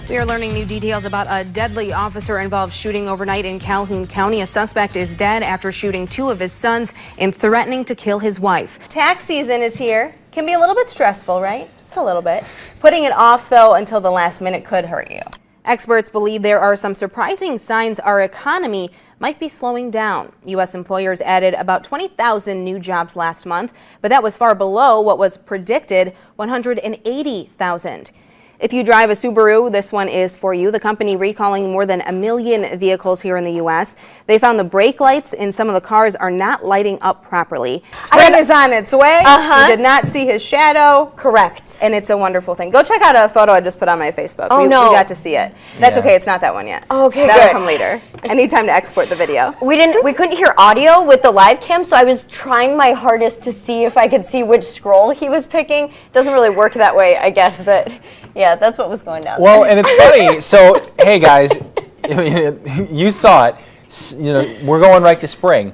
We are learning new details about a deadly officer-involved shooting overnight in Calhoun County. A suspect is dead after shooting 2 of his sons and threatening to kill his wife. Tax season is here. Can be a little bit stressful, right? Just a little bit. Putting it off, though, until the last minute could hurt you. Experts believe there are some surprising signs our economy might be slowing down. U.S. employers added about 20,000 new jobs last month, but that was far below what was predicted, 180,000. If you drive a Subaru, this one is for you. The company recalling more than 1 million vehicles here in the U.S. They found the brake lights in some of the cars are not lighting up properly. Spring is on its way. You did not see his shadow. Correct. And it's a wonderful thing. Go check out a photo I just put on my Facebook. Oh, we no. got to see it. That's okay. It's not that one yet. Okay, that'll good. come later. I need time to export the video. We couldn't hear audio with the live cam, so I was trying my hardest to see if I could see which scroll he was picking. Doesn't really work that way, I guess, but yeah, that's what was going down. Well, and it's funny. So, hey guys, I mean, you saw it. You know, we're going right to spring.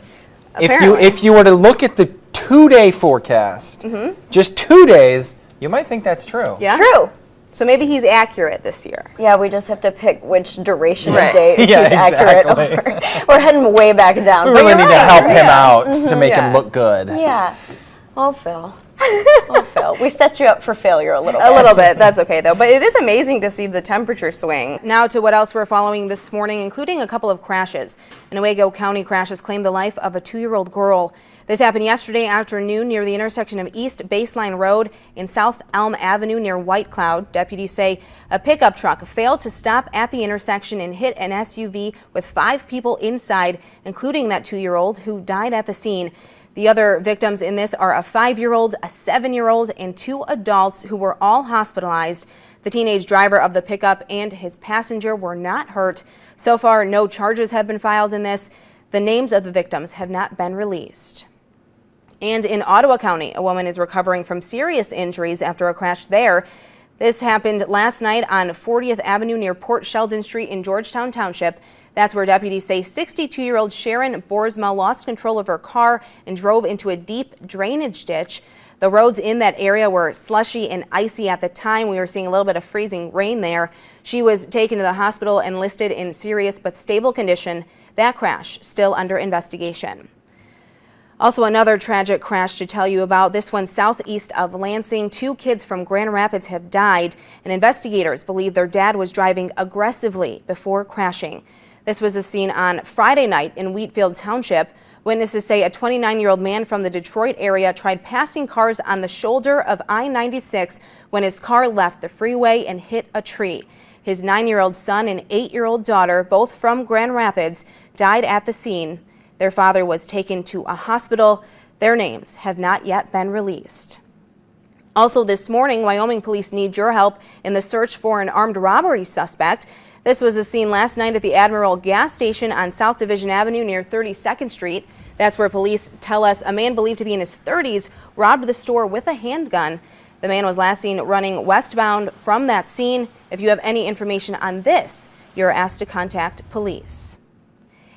Apparently. If you were to look at the 2-day forecast, just 2 days, you might think that's true. Yeah. True. So maybe he's accurate this year. Yeah, we just have to pick which duration Right. of day he's accurate over. We're heading way back down. We But really you're need to right. help him out to make Yeah. him look good. Yeah. Oh, Phil. Oh, Phil. We set you up for failure a little bit. A little bit. That's okay, though. But it is amazing to see the temperature swing. Now to what else we're following this morning, including a couple of crashes. An Owego County crash has claimed the life of a 2-year-old girl. This happened yesterday afternoon near the intersection of East Baseline Road and South Elm Avenue near White Cloud. Deputies say a pickup truck failed to stop at the intersection and hit an SUV with 5 people inside, including that 2-year-old who died at the scene. The other victims in this are a 5-year-old, a 7-year-old, and 2 adults who were all hospitalized. The teenage driver of the pickup and his passenger were not hurt. So far, no charges have been filed in this. The names of the victims have not been released. And in Ottawa County, a woman is recovering from serious injuries after a crash there. This happened last night on 40th Avenue near Port Sheldon Street in Georgetown Township. That's where deputies say 62-year-old Sharon Boersma lost control of her car and drove into a deep drainage ditch. The roads in that area were slushy and icy at the time. We were seeing a little bit of freezing rain there. She was taken to the hospital and listed in serious but stable condition. That crash still under investigation. Also, another tragic crash to tell you about. This one southeast of Lansing. 2 kids from Grand Rapids have died, and investigators believe their dad was driving aggressively before crashing. This was the scene on Friday night in Wheatfield Township. Witnesses say a 29-year-old man from the Detroit area tried passing cars on the shoulder of I-96 when his car left the freeway and hit a tree. His 9-year-old son and 8-year-old daughter, both from Grand Rapids, died at the scene. Their father was taken to a hospital. Their names have not yet been released. Also this morning, Wyoming police need your help in the search for an armed robbery suspect. This was a scene last night at the Admiral gas station on South Division Avenue near 32nd Street. That's where police tell us a man believed to be in his 30s robbed the store with a handgun. The man was last seen running westbound from that scene. If you have any information on this, you're asked to contact police.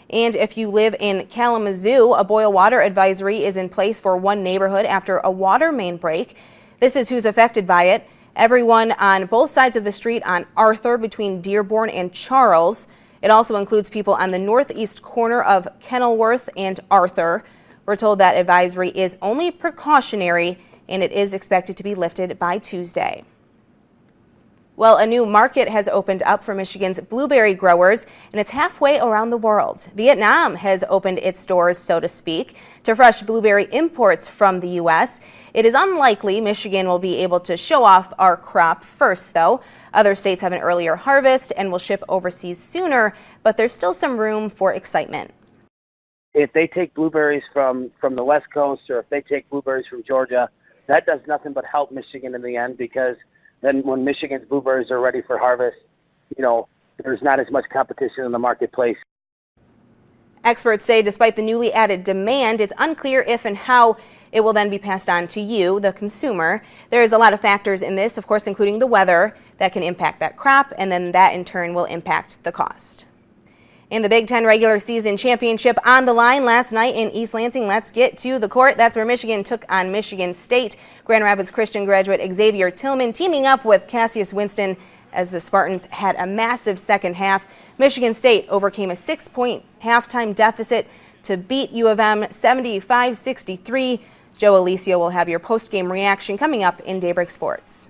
And if you live in Kalamazoo, a boil water advisory is in place for one neighborhood after a water main break. This is who's affected by it. Everyone on both sides of the street on Arthur between Dearborn and Charles. It also includes people on the northeast corner of Kenilworth and Arthur. We're told that advisory is only precautionary and it is expected to be lifted by Tuesday. Well, a new market has opened up for Michigan's blueberry growers, and it's halfway around the world. Vietnam has opened its doors, so to speak, to fresh blueberry imports from the U.S. It is unlikely Michigan will be able to show off our crop first, though. Other states have an earlier harvest and will ship overseas sooner, but there's still some room for excitement. If they take blueberries from the West Coast, or if they take blueberries from Georgia, that does nothing but help Michigan in the end, because then when Michigan's blueberries are ready for harvest, there's not as much competition in the marketplace. Experts say despite the newly added demand, it's unclear if and how it will then be passed on to you, the consumer. There is a lot of factors in this, of course, including the weather that can impact that crop, and then that in turn will impact the cost. In the Big Ten regular season championship on the line last night in East Lansing. Let's get to the court. That's where Michigan took on Michigan State. Grand Rapids Christian graduate Xavier Tillman teaming up with Cassius Winston as the Spartans had a massive second half. Michigan State overcame a 6-point halftime deficit to beat U of M 75-63. Joe Alicio will have your post-game reaction coming up in Daybreak Sports.